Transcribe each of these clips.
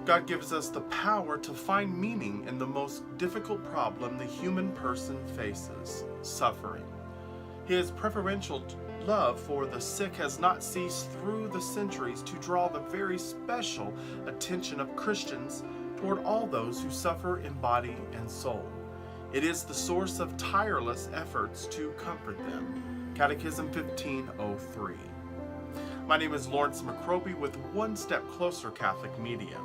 God gives us the power to find meaning in the most difficult problem the human person faces, suffering. His preferential love for the sick has not ceased through the centuries to draw the very special attention of Christians toward all those who suffer in body and soul. It is the source of tireless efforts to comfort them. Catechism 1503. My name is Lawrence McCrobie with One Step Closer Catholic Media.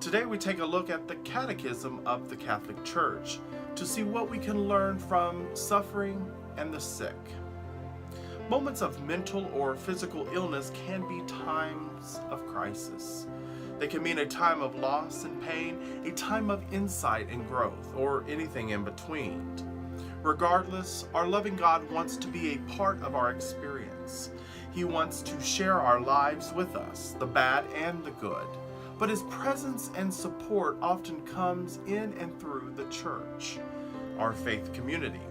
Today we take a look at the Catechism of the Catholic Church to see what we can learn from suffering and the sick. Moments of mental or physical illness can be times of crisis. They can mean a time of loss and pain, a time of insight and growth, or anything in between. Regardless, our loving God wants to be a part of our experience. He wants to share our lives with us, the bad and the good. But His presence and support often comes in and through the church, our faith community.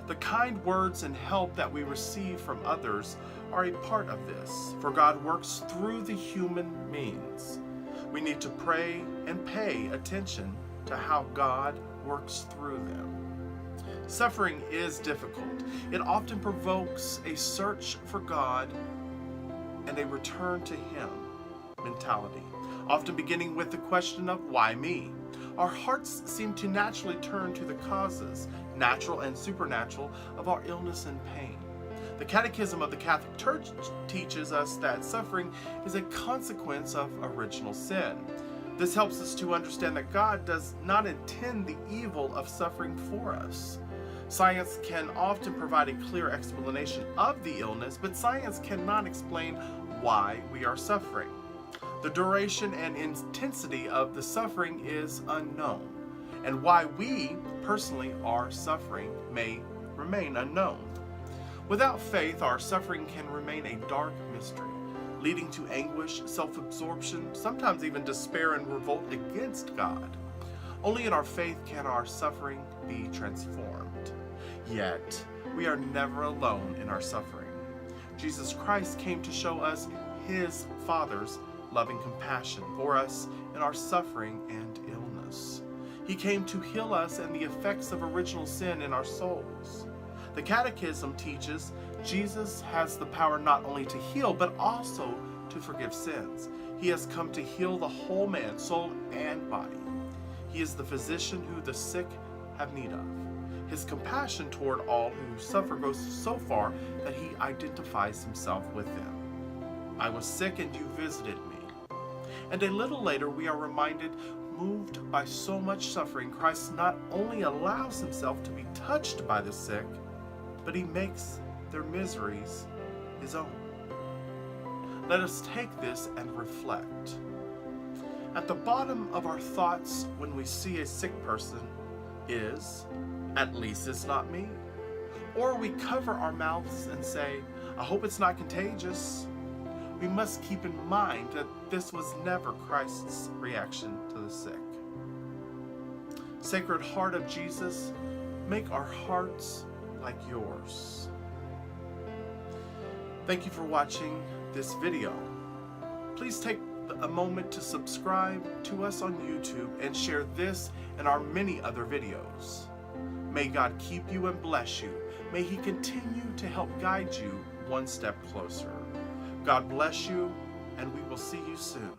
The kind words and help that we receive from others are a part of this, for God works through the human means. We need to pray and pay attention to how God works through them. Suffering is difficult. It often provokes a search for God and a return to Him mentality, often beginning with the question of why me? Our hearts seem to naturally turn to the causes, natural and supernatural, of our illness and pain. The Catechism of the Catholic Church teaches us that suffering is a consequence of original sin. This helps us to understand that God does not intend the evil of suffering for us. Science can often provide a clear explanation of the illness, but science cannot explain why we are suffering. The duration and intensity of the suffering is unknown, and why we personally are suffering may remain unknown. Without faith, our suffering can remain a dark mystery, leading to anguish, self-absorption, sometimes even despair and revolt against God. Only in our faith can our suffering be transformed. Yet, we are never alone in our suffering. Jesus Christ came to show us His Father's loving compassion for us in our suffering and illness. He came to heal us and the effects of original sin in our souls. The Catechism teaches Jesus has the power not only to heal, but also to forgive sins. He has come to heal the whole man, soul and body. He is the physician who the sick have need of. His compassion toward all who suffer goes so far that He identifies Himself with them. I was sick and you visited me. And a little later we are reminded, moved by so much suffering, Christ not only allows Himself to be touched by the sick, but He makes their miseries His own. Let us take this and reflect. At the bottom of our thoughts when we see a sick person is, at least it's not me. Or we cover our mouths and say, I hope it's not contagious. We must keep in mind that this was never Christ's reaction to the sick. Sacred Heart of Jesus, make our hearts like yours. Thank you for watching this video. Please take a moment to subscribe to us on YouTube and share this and our many other videos. May God keep you and bless you. May He continue to help guide you one step closer. God bless you, and we will see you soon.